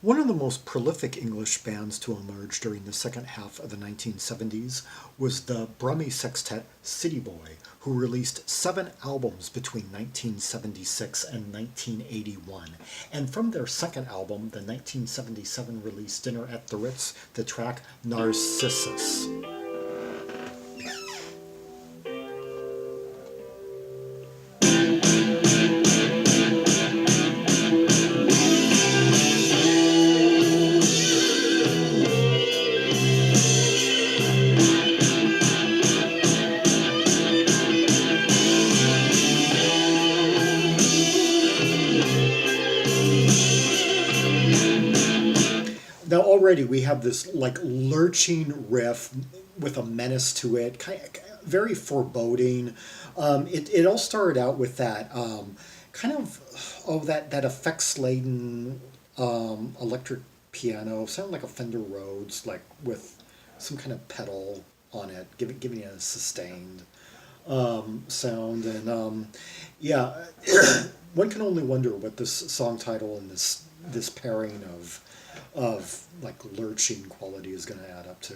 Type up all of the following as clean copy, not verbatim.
One of the most prolific English bands to emerge during the second half of the 1970s was the Brummie sextet City Boy, who released 7 albums between 1976 and 1981. And from their second album, the 1977 release Dinner at the Ritz, the track Narcissus. Now already we have this like lurching riff with a menace to it, kind of very foreboding. It all started out with that kind of that effects laden electric piano, sounded like a Fender Rhodes, like with some kind of pedal on it, giving it a sustained sound, and yeah, one can only wonder what this song title and this pairing of like lurching quality is going to add up to.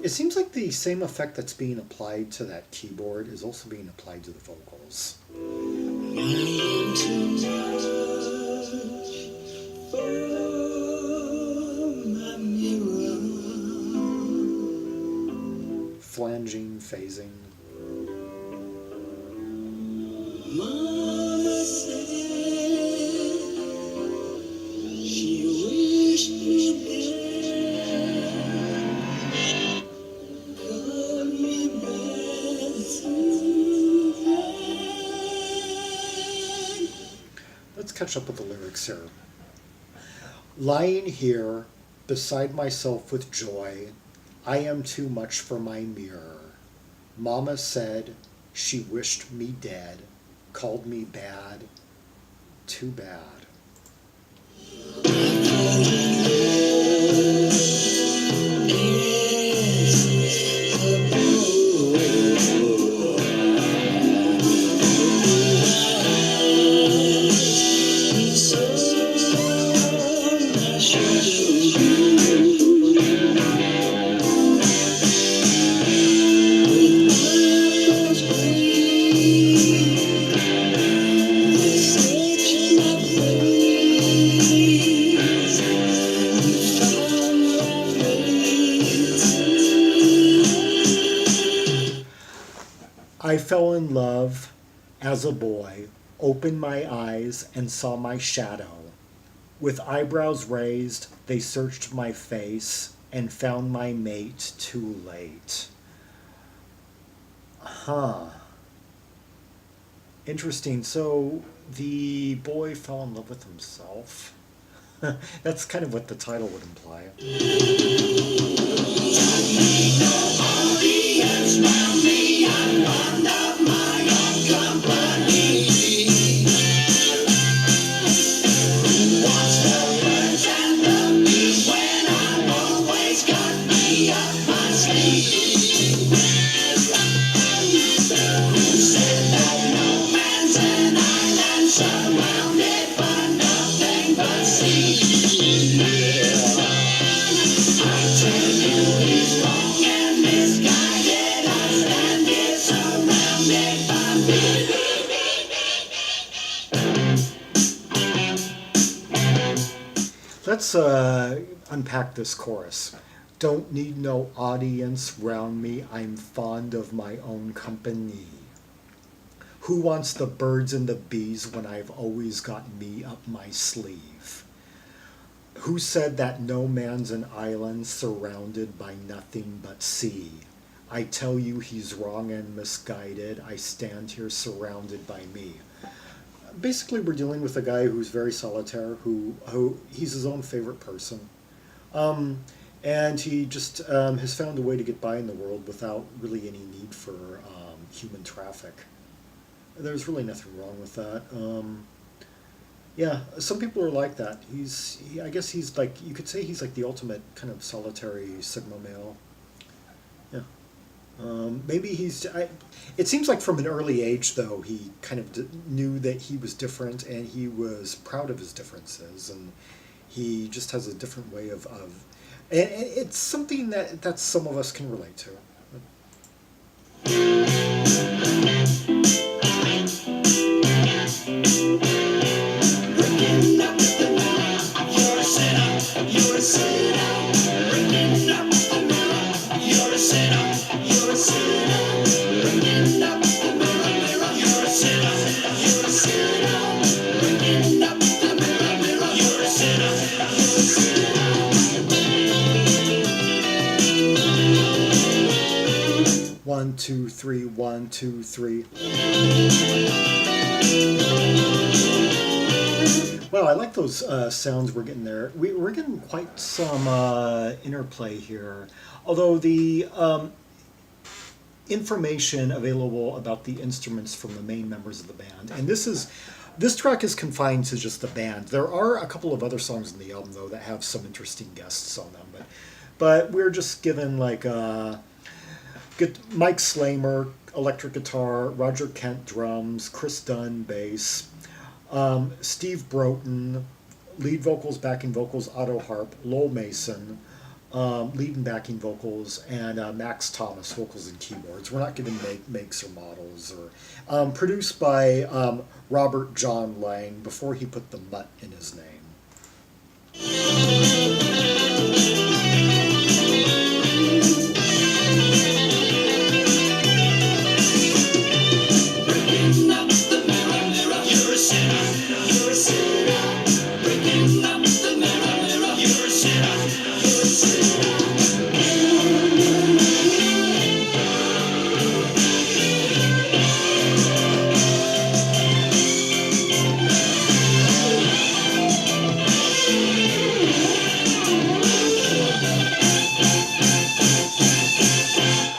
It seems like the same effect that's being applied to that keyboard is also being applied to the vocals. Flanging, phasing. Let's catch up with the lyrics here. Lying here, beside myself with joy, I am too much for my mirror. Mama said she wished me dead, called me bad, too bad. I fell in love as a boy, opened my eyes and saw my shadow. With eyebrows raised, they searched my face and found my mate too late. Huh. Interesting. So the boy fell in love with himself? That's kind of what the title would imply. Let's unpack this chorus. Don't need no audience round me, I'm fond of my own company. Who wants the birds and the bees when I've always got me up my sleeve? Who said that no man's an island surrounded by nothing but sea? I tell you he's wrong and misguided, I stand here surrounded by me. Basically, we're dealing with a guy who's very solitaire, who he's his own favorite person. and he just has found a way to get by in the world without really any need for human traffic. There's really nothing wrong with that. Yeah, some people are like that. I guess he's like, you could say he's like the ultimate kind of solitary Sigma male. Yeah. Maybe it seems like from an early age, though, he kind of knew that he was different and he was proud of his differences, and he just has a different way and it's something that some of us can relate to. One, two, three, 1, 2, 3. Well, I like those sounds we're getting there. We're getting quite some interplay here. Although the information available about the instruments from the main members of the band, and this track is confined to just the band. There are a couple of other songs in the album, though, that have some interesting guests on them. But we're just given like Mike Slamer, electric guitar, Roger Kent, drums, Chris Dunn, bass, Steve Broughton, lead vocals, backing vocals, autoharp, Lowell Mason, lead and backing vocals, and Max Thomas, vocals and keyboards. We're not given makes or models. Or produced by Robert John Lange before he put the mutt in his name.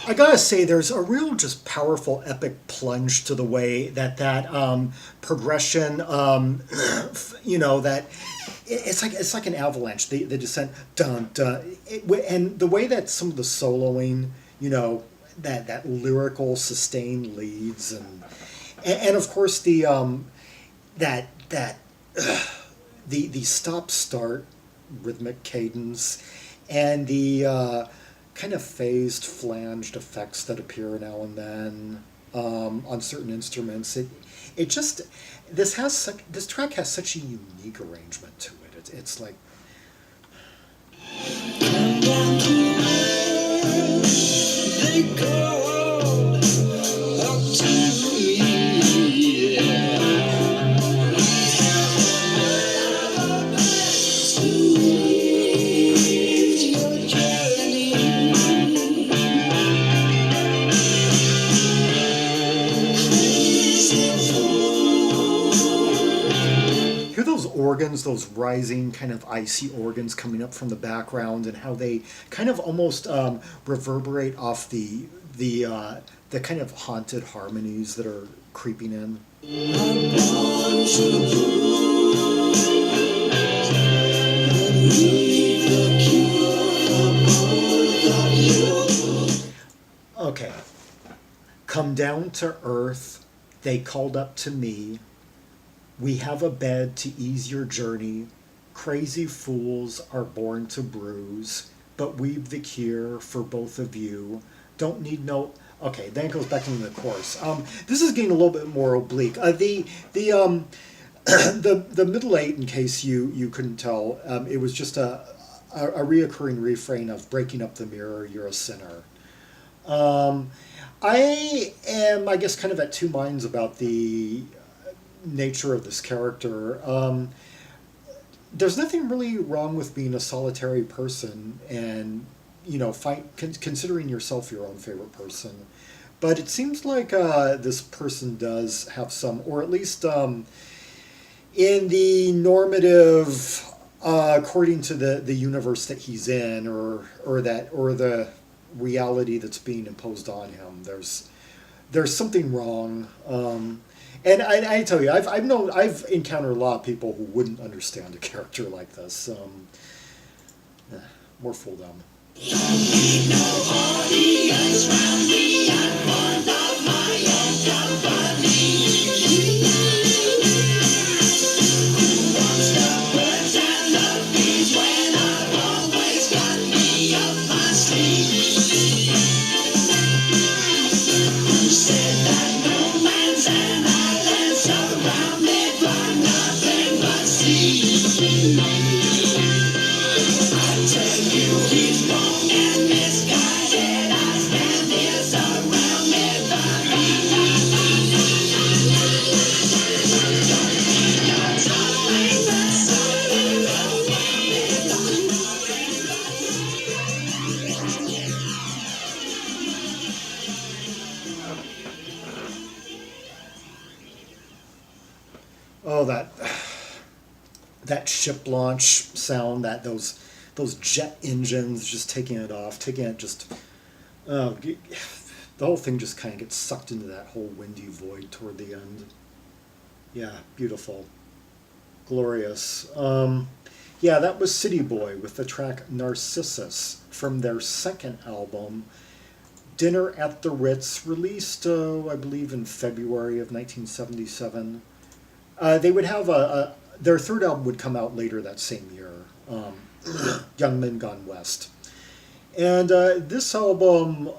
I gotta say, there's a real just powerful epic plunge to the way that progression, that it's like an avalanche. The descent, dun dun, and the way that some of the soloing, that lyrical sustained leads, and of course the stop start rhythmic cadence, and the kind of phased, flanged effects that appear now and then on certain instruments. It just this track has such a unique arrangement to it. It's like. They go up to organs, those rising kind of icy organs coming up from the background, and how they kind of almost reverberate off the kind of haunted harmonies that are creeping in. Okay. Come down to earth, they called up to me. We have a bed to ease your journey. Crazy fools are born to bruise, but we've the cure for both of you. Don't need no. Okay, then it goes back into the chorus. This is getting a little bit more oblique. The middle eight, in case you couldn't tell, it was just a reoccurring refrain of breaking up the mirror. You're a sinner. I am, I guess, kind of at two minds about the nature of this character. There's nothing really wrong with being a solitary person and considering yourself your own favorite person, but it seems like this person does have some, or at least in the normative according to the universe that he's in, or the reality that's being imposed on him. There's something wrong. And I tell you, I've encountered a lot of people who wouldn't understand a character like this. More fool them. Oh, that ship launch sound, that those jet engines just taking it off, taking it just, oh, the whole thing just kind of gets sucked into that whole windy void toward the end. Yeah, beautiful, glorious. Yeah, that was City Boy with the track Narcissus from their second album, Dinner at the Ritz, released, I believe, in February of 1977. They would have their third album would come out later that same year, Young Men Gone West. And this album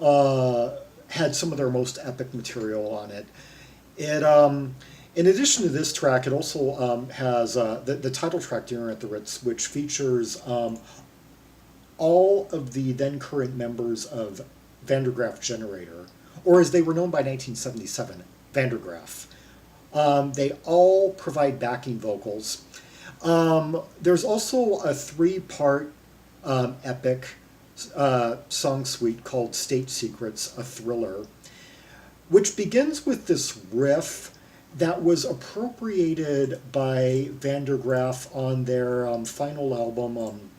had some of their most epic material on it. It, in addition to this track, it also has the title track, Dinner at the Ritz, which features all of the then current members of Vandergraaf Generator, or as they were known by 1977, Vandergraaf. They all provide backing vocals. There's also a three-part epic song suite called State Secrets, a thriller, which begins with this riff that was appropriated by Vandergraaf on their final album,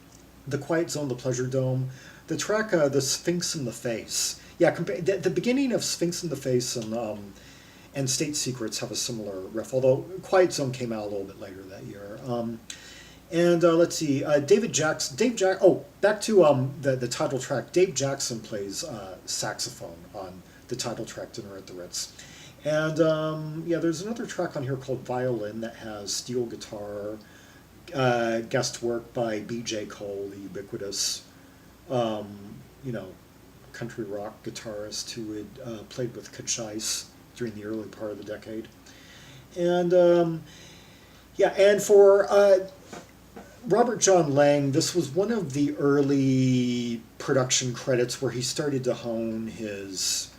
The Quiet Zone, The Pleasure Dome, the track The Sphinx in the Face. Yeah, the beginning of Sphinx in the Face and State Secrets have a similar riff, although Quiet Zone came out a little bit later that year. Let's see, back to the title track. Dave Jackson plays saxophone on the title track, Dinner at the Ritz. And yeah, there's another track on here called Violin that has steel guitar, guest work by B.J. Cole, the ubiquitous, country rock guitarist who had played with Kachais during the early part of the decade. And and for Robert John Lange, this was one of the early production credits where he started to hone his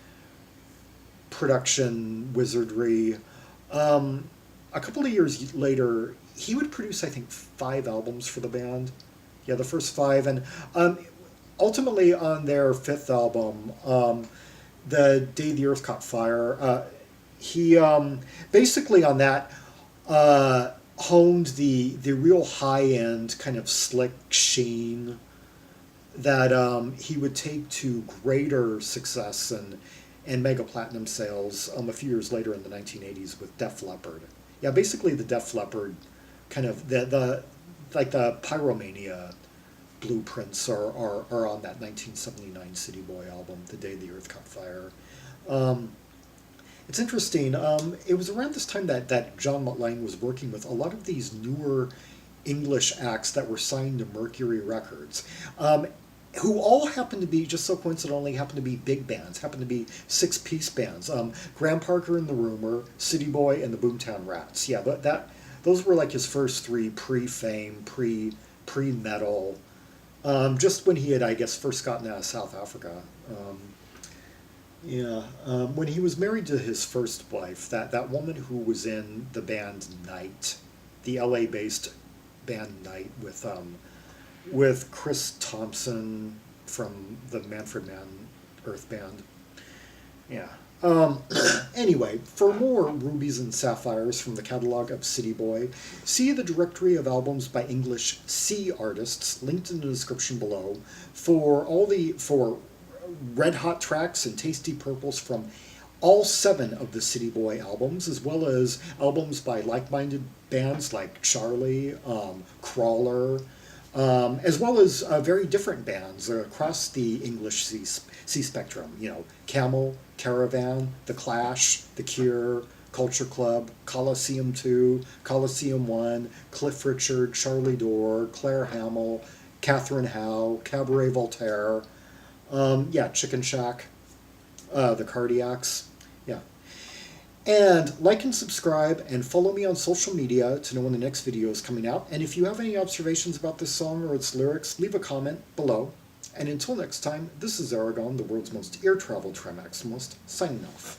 production wizardry. A couple of years later, he would produce, I think, 5 albums for the band. Yeah, the first 5. And ultimately on their 5th album, The Day the Earth Caught Fire, he basically on that honed the real high-end kind of slick sheen that he would take to greater success and mega platinum sales a few years later in the 1980s with Def Leppard. Yeah, basically the Def Leppard kind of the Pyromania blueprints are on that 1979 City Boy album, The Day the Earth Caught Fire. It's interesting. It was around this time that John Lange was working with a lot of these newer English acts that were signed to Mercury Records, who all happened to be, just so coincidentally, happened to be big bands, happened to be 6-piece bands. Graham Parker and the Rumor, City Boy, and the Boomtown Rats. Yeah, those were like his first 3 pre-fame, pre-metal, just when he had, I guess, first gotten out of South Africa. When he was married to his first wife, that woman who was in the band Night, the LA-based band Night with Chris Thompson from the Manfred Mann Earth Band. Yeah. Anyway, for more rubies and sapphires from the catalog of City Boy, see the directory of albums by English C artists linked in the description below for red hot tracks and tasty purples from all 7 of the City Boy albums, as well as albums by like-minded bands like Charlie, Crawler, as well as very different bands across the English C spectrum. You know, Camel, Caravan, The Clash, The Cure, Culture Club, Coliseum 2, Coliseum 1, Cliff Richard, Charlie Dore, Claire Hamill, Catherine Howe, Cabaret Voltaire, yeah, Chicken Shack, The Cardiacs, yeah. And like and subscribe and follow me on social media to know when the next video is coming out. And if you have any observations about this song or its lyrics, leave a comment below. And until next time, this is Zaragon, the world's most ear-traveled trimaximalist, signing off.